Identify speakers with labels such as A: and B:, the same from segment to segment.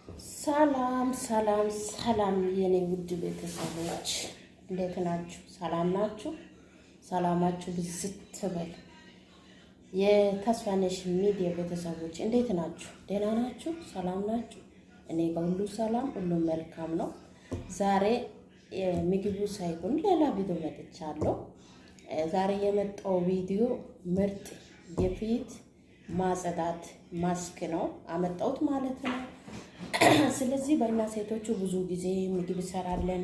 A: ሰላም ሰላም ሰላም የኔ ውድ ቤተሰቦች እንዴት ናችሁ? ሰላም ናችሁ? ሰላማችሁ ብዝት በል። የተስፋነሽ ሚዲያ ቤተሰቦች እንዴት ናችሁ? ደህና ናችሁ? ሰላም ናችሁ? እኔ ጋር ሁሉ ሰላም፣ ሁሉ መልካም ነው። ዛሬ ምግቡ ሳይሆን ሌላ ቪዲዮ መጥቻለሁ። ዛሬ የመጣው ቪዲዮ ምርጥ የፊት ማጽዳት ማስክ ነው አመጣሁት ማለት ነው። ስለዚህ በእኛ ሴቶቹ ብዙ ጊዜ ምግብ ይሰራለን።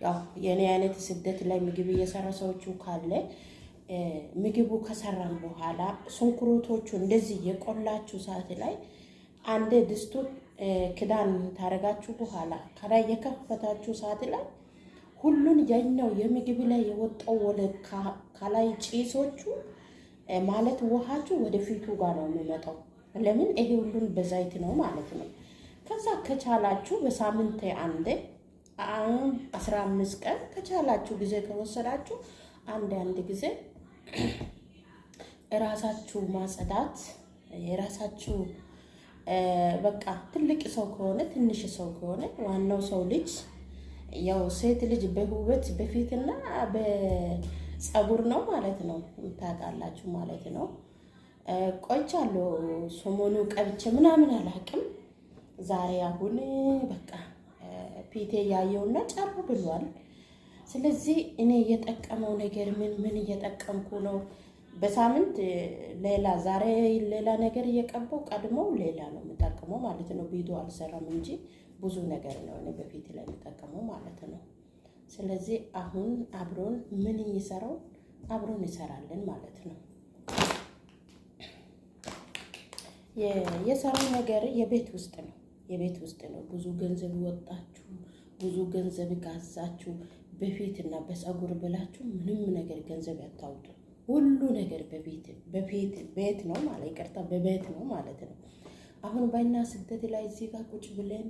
A: ያው የኔ አይነት ስደት ላይ ምግብ እየሰራ ሰዎቹ ካለ ምግቡ ከሰራን በኋላ ሽንኩርቶቹ እንደዚህ የቆላችሁ ሰዓት ላይ አንድ ድስቱ ክዳን ታረጋችሁ በኋላ ከላይ የከፈታችሁ ሰዓት ላይ ሁሉን ያኛው የምግብ ላይ የወጣው ወደ ከላይ ጭሶቹ ማለት ውሃችሁ ወደ ፊቱ ጋር ነው የሚመጣው። ለምን ይሄ ሁሉን በዛይት ነው ማለት ነው። ከዛ ከቻላችሁ በሳምንት አንዴ 15 ቀን ከቻላችሁ ጊዜ ከወሰዳችሁ አንድ ጊዜ ራሳችሁ ማጽዳት የራሳችሁ በቃ ትልቅ ሰው ከሆነ ትንሽ ሰው ከሆነ ዋናው ሰው ልጅ ያው ሴት ልጅ በውበት በፊትና በፀጉር ነው ማለት ነው። ታውቃላችሁ ማለት ነው። ቆይቻለሁ ሰሞኑ ቀብቼ ምናምን አላውቅም። ዛሬ አሁን በቃ ፊቴ ያየውና ጨር ብሏል። ስለዚህ እኔ እየጠቀመው ነገር ምን እየጠቀምኩ ነው? በሳምንት ሌላ ዛሬ ሌላ ነገር እየቀባው ቀድሞው ሌላ ነው የምጠቀመው ማለት ነው። ቪዲዮ አልሰራም እንጂ ብዙ ነገር ነው እኔ በፊት ላይ የምጠቀመው ማለት ነው። ስለዚህ አሁን አብሮን ምን እየሰራው አብሮን እንሰራለን ማለት ነው። የሰራው ነገር የቤት ውስጥ ነው። ብዙ ገንዘብ ወጣችሁ፣ ብዙ ገንዘብ ጋዛችሁ በፊትና በፀጉር ብላችሁ ምንም ነገር ገንዘብ ያታውጡ። ሁሉ ነገር ቤት ነው ማለት ይቅርታ፣ በቤት ነው ማለት ነው። አሁን በእኛ ስደት ላይ እዚህ ጋር ቁጭ ብለን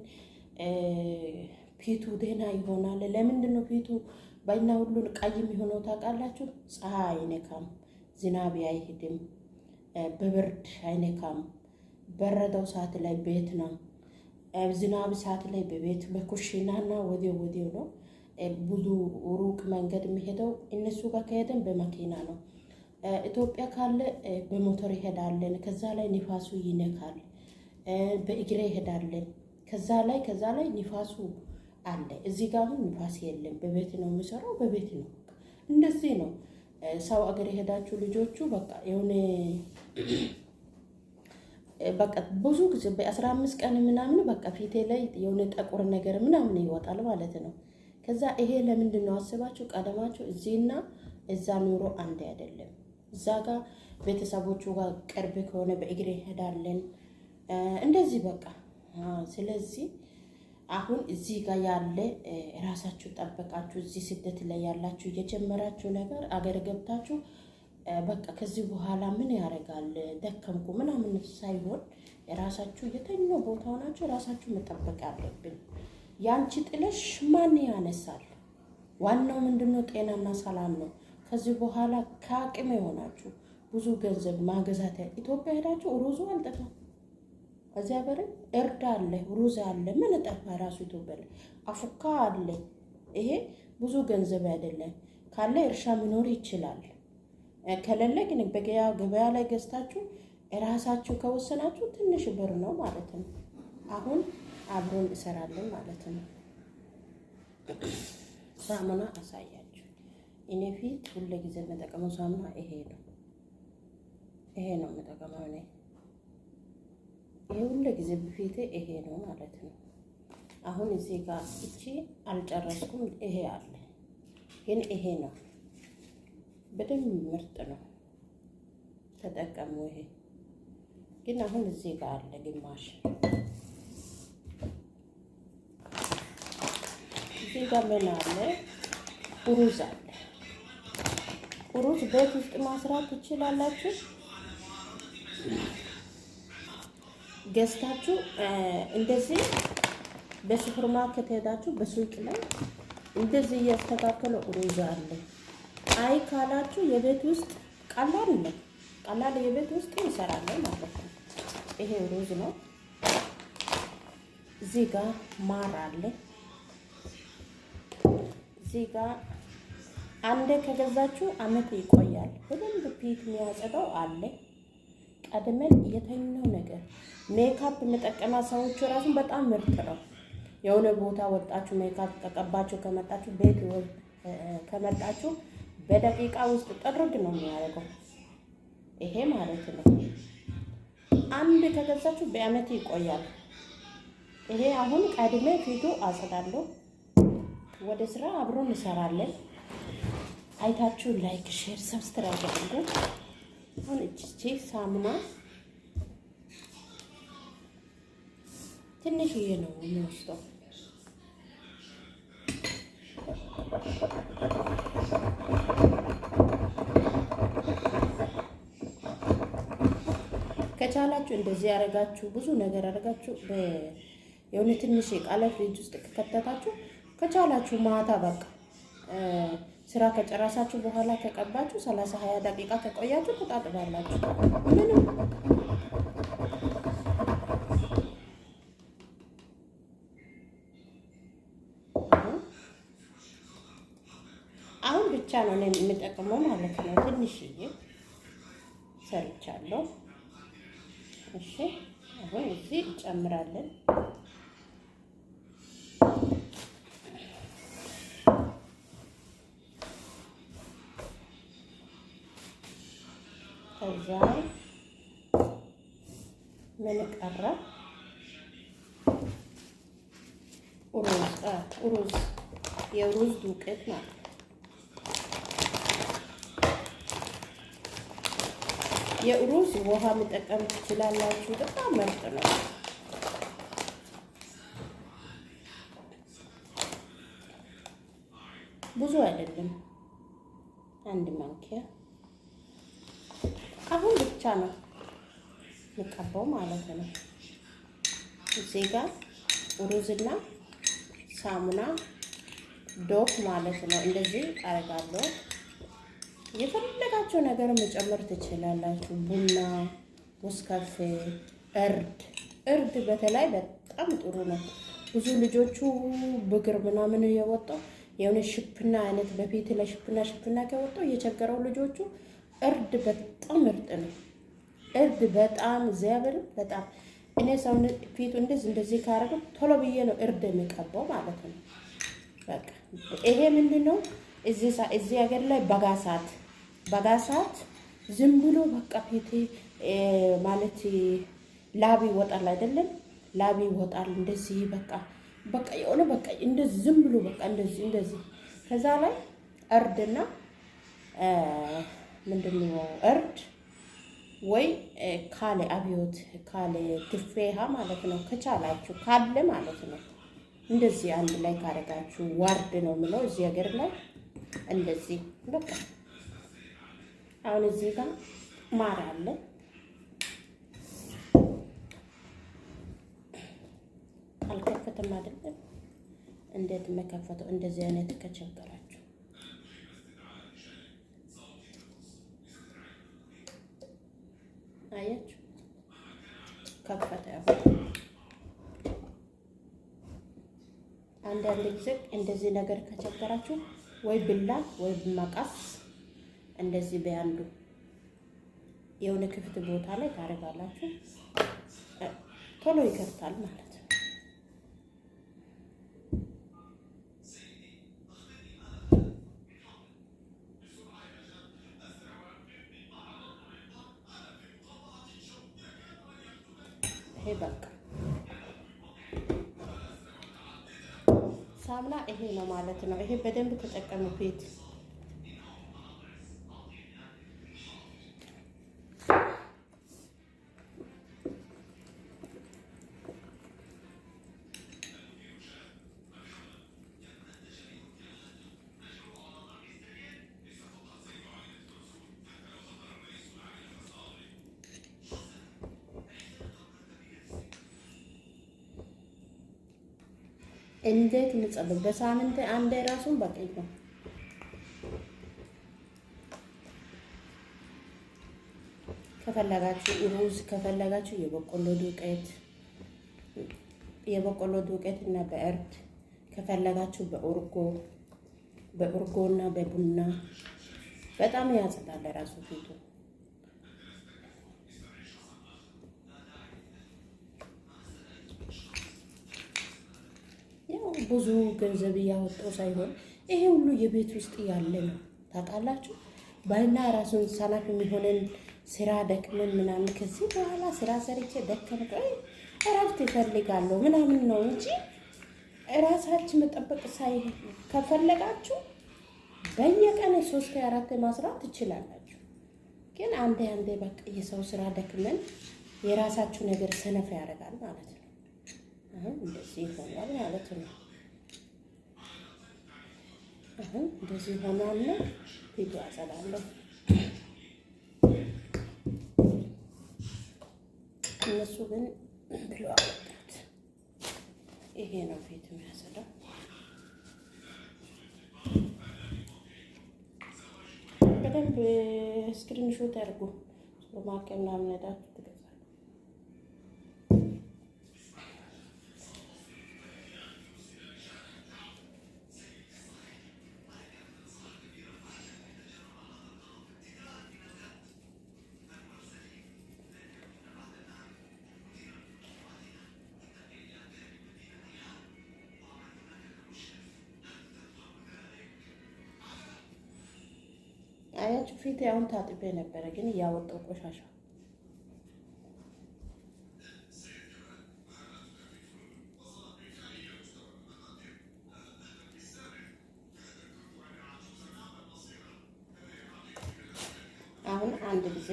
A: ፊቱ ደህና ይሆናል። ለምንድን ነው ፊቱ በእኛ ሁሉን ቀይ የሚሆነው ታውቃላችሁ? ፀሐይ አይነካም፣ ዝናብ አይሄድም፣ በብርድ አይነካም። በረዳው ሰዓት ላይ ቤት ነው፣ ዝናብ ሰዓት ላይ በቤት በኩሽናና ወዲያው ነው። ብዙ ሩቅ መንገድ የሚሄደው እነሱ ጋር ከሄደን በመኪና ነው። ኢትዮጵያ ካለ በሞተር ይሄዳለን። ከዛ ላይ ንፋሱ ይነካል። በእግሬ ይሄዳለን። ከዛ ላይ ንፋሱ አለ። እዚህ ጋር አሁን ንፋስ የለም። በቤት ነው የሚሰራው፣ በቤት ነው። እንደዚህ ነው። ሰው አገር የሄዳችሁ ልጆቹ በቃ የሆነ በቃ ብዙ ጊዜ በ15 ቀን ምናምን በቃ ፊቴ ላይ የሆነ ጠቁር ነገር ምናምን ይወጣል ማለት ነው። ከዛ ይሄ ለምንድን ነው አስባችሁ ቀደማችሁ እዚህና እዛ ኑሮ አንድ አይደለም። እዛ ጋር ቤተሰቦቹ ጋር ቅርብ ከሆነ በእግሬ ይሄዳለን እንደዚህ በቃ። ስለዚህ አሁን እዚህ ጋር ያለ ራሳችሁ ጠበቃችሁ እዚህ ስደት ላይ ያላችሁ የጀመራችሁ ነገር አገር ገብታችሁ በቃ ከዚህ በኋላ ምን ያደርጋል ደከምኩ ምናምን ሳይሆን ራሳችሁ የተኛው ቦታ ሆናችሁ ራሳችሁ መጠበቅ አለብን። ያንቺ ጥለሽ ማን ያነሳል? ዋናው ምንድነው? ጤናና ሰላም ነው። ከዚህ በኋላ ከአቅም የሆናችሁ ብዙ ገንዘብ ማገዛት ኢትዮጵያ ሄዳችሁ ሩዙ አልጠፋም። እዚያ በረ እርድ አለ፣ ሩዝ አለ። ምን ጠፋ? ራሱ ኢትዮጵያ ላይ አፉካ አለ። ይሄ ብዙ ገንዘብ አይደለም። ካለ እርሻ መኖር ይችላል። ከሌለ ግን ገበያ ላይ ገዝታችሁ ራሳችሁ ከወሰናችሁ ትንሽ ብር ነው ማለት ነው። አሁን አብሮን እንሰራለን ማለት ነው። ሳሙና አሳያችሁ። እኔ ፊት ሁሉ ጊዜ የምጠቀመው ሳሙና ይሄ ነው የምጠቀመው እኔ። ይሄ ሁሉ ጊዜ በፊቴ ይሄ ነው ማለት ነው። አሁን እዚህ ጋር እቺ አልጨረስኩም። ይሄ አለ ግን ይሄ ነው በደንብ ምርጥ ነው፣ ተጠቀሙ። ይሄ ግን አሁን እዚህ ጋር አለ ግማሽ። እዚህ ጋር ምን አለ? ሩዝ አለ። ሩዝ ቤት ውስጥ ማስራት ትችላላችሁ። ገዝታችሁ እንደዚህ በሱፐር ማርኬት ሄዳችሁ በሱቅ ላይ እንደዚህ እያስተካከለ ሩዝ አለ። አይ ካላችሁ የቤት ውስጥ ቀላል የቤት ውስጥ እንሰራለን ማለት ነው። ይሄ ሩዝ ነው። እዚህ ጋር ማር አለ። እዚህ ጋር አንዴ ከገዛችሁ አመት ይቆያል። በደንብ ፊት የሚያጸዳው አለ። ቀድመን የተኛው ነገር ሜካፕ የምጠቀማ ሰዎቹ ራሱ በጣም ምርጥ ነው። የሆነ ቦታ ወጣችሁ ሜካፕ ተቀባችሁ ከመጣችሁ ቤት ከመጣችሁ በደቂቃ ውስጥ ጥርግ ነው የሚያደርገው። ይሄ ማለት ነው። አንድ ከገዛችሁ በአመት ይቆያል። ይሄ አሁን ቀድሜ ፊቱ አጸዳለሁ። ወደ ስራ አብሮን እንሰራለን። አይታችሁ ላይክ፣ ሼር፣ ሰብስክራይብ አድርጉ። አሁን እቺ ሳሙና ትንሽዬ ነው የሚወስደው። ከቻላችሁ እንደዚህ ያደርጋችሁ ብዙ ነገር አድርጋችሁ የሆነ ትንሽ ቃለ ፍሪጅ ውስጥ ከከተታችሁ ከቻላችሁ ማታ በቃ ስራ ከጨረሳችሁ በኋላ ከቀባችሁ 30-20 ደቂቃ ከቆያችሁ ተጣጥባላችሁ። ምንም አሁን ብቻ ነው እኔ የምጠቅመው ማለት ነው። ትንሽዬ ሰርቻለሁ። እሺ አሁን እዚህ እንጨምራለን። ከዛ ምን ቀረ? ሩዝ የሩዝ ዱቄት ማለት ነው። የሩዝ ውሃ መጠቀም ትችላላችሁ። በጣም ምርጥ ነው። ብዙ አይደለም፣ አንድ ማንኪያ አሁን ብቻ ነው የምቀባው ማለት ነው። እዚህ ጋር ሩዝና ሳሙና ዶክ ማለት ነው። እንደዚህ አደርጋለሁ። የፈለጋችሁ ነገር መጨመር ትችላላችሁ። ቡና፣ ወስካፌ፣ እርድ በተለይ በጣም ጥሩ ነው። ብዙ ልጆቹ ብግር ምናምን የወጣው የሆነ ሽፕና አይነት በፊት ላይ ሽፕና ከወጣው እየቸገረው ልጆቹ እርድ በጣም ምርጥ ነው። እርድ በጣም እግዚአብሔር በጣም እኔ ሰውነት ፊቱ እንደዚህ ካረገ ቶሎ ብዬ ነው እርድ የሚቀባው ማለት ነው። በቃ ይሄ ምንድነው እዚህ ሀገር ላይ በጋሳት ዝም ብሎ በቃ ፊቴ ማለት ላቢ ይወጣል አይደለም? ላቢ ይወጣል እንደዚህ በቃ የሆነ በቃ እንደዚህ ዝም ብሎ በቃ እንደዚህ ከዛ ላይ እርድና ምንድነው እርድ ወይ ካለ አብዮት ካለ ትፌሃ ማለት ነው። ከቻላችሁ ካለ ማለት ነው። እንደዚህ አንድ ላይ ካደረጋችሁ ዋርድ ነው የምለው እዚህ ሀገር ላይ እንደዚህ በቃ። አሁን እዚህ ጋር ማር አለ። አልከፈተም አይደለም? እንዴት መከፈተው? እንደዚህ አይነት ከቸገራችሁ አያችሁ፣ ከፈተ። አንዳንድ ጊዜ እንደዚህ ነገር ከቸገራችሁ ወይ ብላ ወይ መቀስ እንደዚህ በአንዱ የሆነ ክፍት ቦታ ላይ ታደርጋላችሁ። ቶሎ ይከፍታል ማለት ነው። ይሄ በቃ ሳሙና ይሄ ነው ማለት ነው። ይሄ በደንብ ተጠቀሙበት። እንዴት ንጸልብ በሳምንት አንዴ ራሱን በቂ ነው። ከፈለጋችሁ ሩዝ፣ ከፈለጋችሁ የበቆሎ ዱቄት የበቆሎ ዱቄት እና በእርድ ከፈለጋችሁ በእርጎ እና በቡና በጣም ያጸዳል ራሱ ፊቱ። ያው ብዙ ገንዘብ እያወጣው ሳይሆን ይሄ ሁሉ የቤት ውስጥ ያለ ነው ታውቃላችሁ። ባይና ራሱን ሰላፍ የሚሆነን ስራ ደክመን ምናምን ከዚህ በኋላ ስራ ሰርቼ ደከምኩ እረፍት ይፈልጋለሁ ምናምን ነው እንጂ ራሳችን መጠበቅ ከፈለጋችሁ በየቀን 3-4 ማስራት ትችላላችሁ። ግን አንዴ በቃ የሰው ስራ ደክመን የራሳችሁ ነገር ሰነፍ ያደርጋል ማለት ነው። አሁን እንደዚህ ይሆናል ማለት ነው። አሁን እንደዚህ ሆኗል። ፊቱ አጸዳለሁ። እነሱ ግን ብሎ አወጣት። ይሄ ነው ፊት የሚያጸዳው። በደንብ ስክሪንሾት አድርጉ። በማከም ምናምን ሄዳችሁ ትገዛላችሁ። አያችሁ ፊቴ አሁን ታጥቤ ነበረ፣ ግን እያወጣው ቆሻሻ አሁን አንድ ጊዜ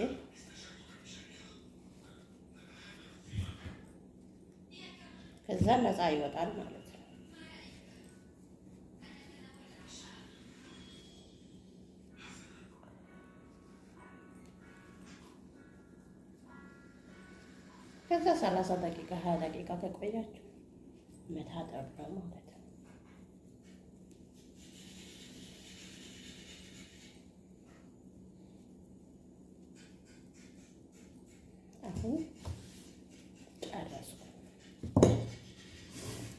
A: ከዛ ነፃ ይወጣል ማለት ነው። ከዛ 30 ደቂቃ 20 ደቂቃ ተቆያችሁ መታጠብ ነው ማለት ነው። አሁን ጨረስኩ።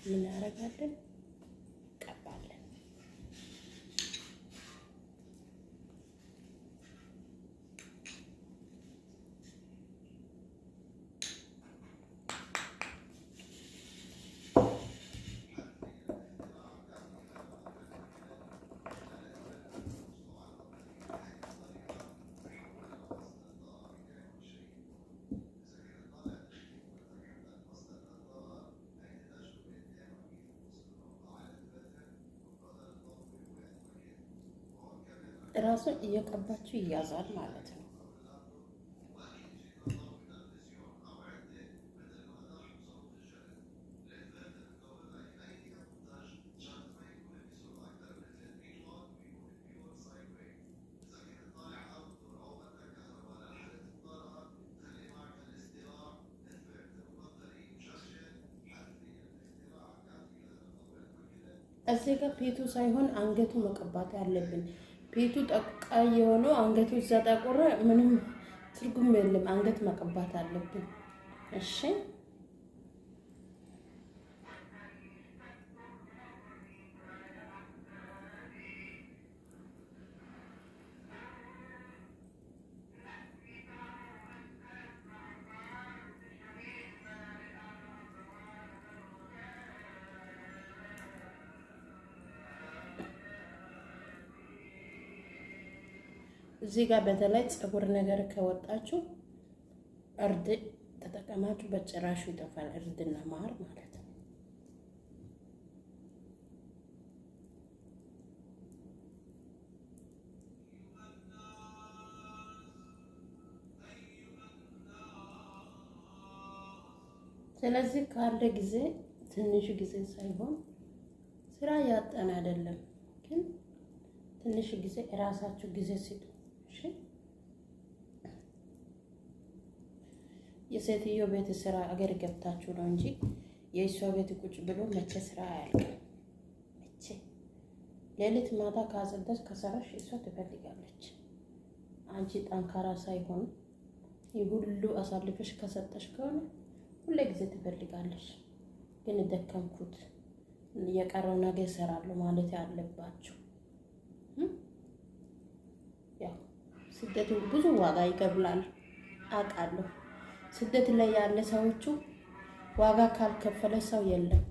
A: ምን እናደርጋለን? ቀባለን። ራሱን እየቀባችሁ ይያዛል ማለት ነው። እዚህ ጋር ፊቱ ሳይሆን አንገቱ መቀባት ያለብን። ፊቱ ቀይ የሆነው አንገቱ እዛ ጠቆረ፣ ምንም ትርጉም የለም። አንገት መቀባት አለብን። እሺ እዚህ ጋር በተለይ ፀጉር ነገር ከወጣችሁ እርድ ተጠቀማችሁ በጭራሹ ይጠፋል። እርድና ማር ማለት ነው። ስለዚህ ካለ ጊዜ ትንሽ ጊዜ ሳይሆን ስራ ያጠና አይደለም፣ ግን ትንሽ ጊዜ እራሳችሁ ጊዜ ስጡ። እሺ የሴትዮ ቤት ስራ አገር ገብታችሁ ነው እንጂ የእሷ ቤት ቁጭ ብሎ መቼ ስራ አያልቅም። መቼ ሌሊት ማታ ካጸዳች ከሰራሽ እሷ ትፈልጋለች። አንቺ ጠንካራ ሳይሆን ይሁሉ አሳልፈሽ ከሰጠሽ ከሆነ ሁሌ ጊዜ ትፈልጋለች። ግን ደከምኩት። የቀረው ነገር እሰራለሁ ማለት ያለባችሁ። ያው ስደቱ ብዙ ዋጋ ይከፍላል አውቃለሁ። ስደት ላይ ያለ ሰዎቹ ዋጋ ካልከፈለ ሰው የለም።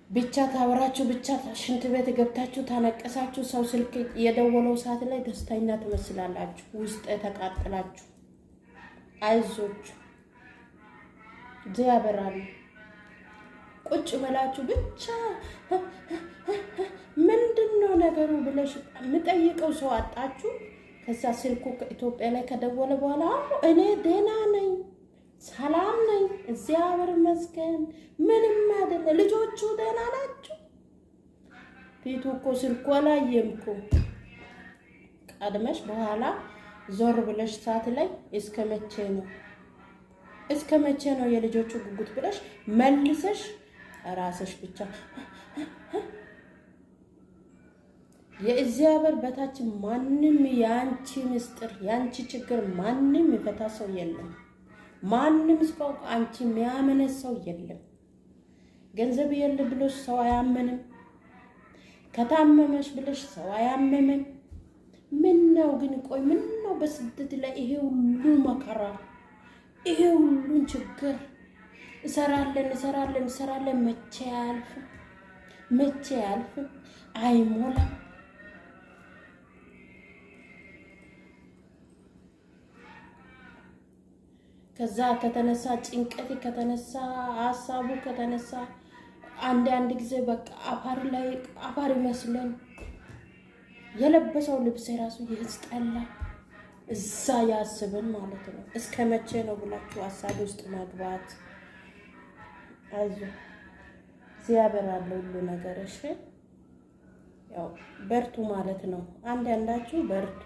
A: ብቻ ታወራችሁ፣ ብቻ ሽንት ቤት ገብታችሁ ታነቀሳችሁ፣ ሰው ስልክ የደወለው ሰዓት ላይ ደስተኛ ትመስላላችሁ፣ ውስጥ ተቃጥላችሁ። አይዞች ያበራሉ። ቁጭ ብላችሁ ብቻ ምንድነው ነገሩ ብለሽ የምጠይቀው ሰው አጣችሁ። ከዛ ስልኩ ኢትዮጵያ ላይ ከደወለ በኋላ እኔ ደህና ነኝ፣ ሰላም ነኝ፣ እግዚአብሔር ይመስገን፣ ምንም አይደለ። ልጆቹ ደህና ናቸው። ፊቱ እኮ ስልኩ አላየም እኮ። ቀድመሽ በኋላ ዞር ብለሽ ሰዓት ላይ እስከ መቼ ነው የልጆቹ ጉጉት ብለሽ መልሰሽ ራስሽ ብቻ የእግዚአብሔር በታች ማንም ያንቺ ምስጢር ያንቺ ችግር ማንም ይፈታ ሰው የለም። ማንም ሰው አንቺ የሚያምን ሰው የለም። ገንዘብ የለ ብሎሽ ሰው አያመንም። ከታመመሽ ብለሽ ሰው አያመንም። ምን ነው ግን ቆይ ምን ነው በስደት ላይ ይሄ ሁሉ መከራ ይሄ ሁሉ ችግር እንሰራለን መቼ ያልፍ አይሞላም። ከዛ ከተነሳ ጭንቀት ከተነሳ ሀሳቡ ከተነሳ አንድ ጊዜ በቃ አፋር ይመስለን የለበሰው ልብስ ራሱ ይስጠላ እዛ ያስብን ማለት ነው። እስከ መቼ ነው ብላችሁ ሀሳብ ውስጥ መግባት? አይዞ እግዚአብሔር አለ ሁሉ ነገር። እሺ ያው በርቱ ማለት ነው። አንዳንዳችሁ በርቱ፣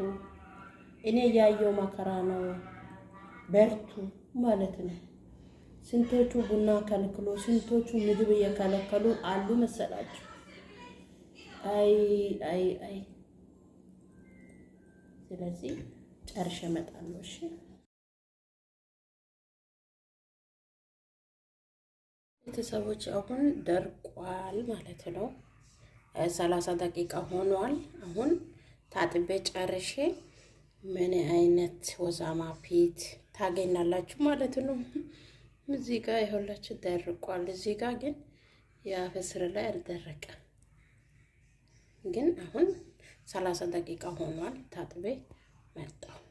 A: እኔ ያየው መከራ ነው በርቱ ማለት ነው። ስንቶቹ ቡና ከልክሎ ስንቶቹ ምግብ እየከለከሉ አሉ መሰላችሁ። አይ ስለዚህ ጨርሼ እመጣለሁ። እሺ ቤተሰቦች አሁን ደርቋል ማለት ነው። 30 ደቂቃ ሆኗል። አሁን ታጥቤ ጨርሼ ምን አይነት ወዛማ ፊት ታገኛላችሁ ማለት ነው። እዚህ ጋር ይኸውላችሁ ደርቋል። እዚህ ጋር ግን የአፈስር ላይ አልደረቀም። ግን አሁን 30 ደቂቃ ሆኗል። ታጥቤ መጣሁ።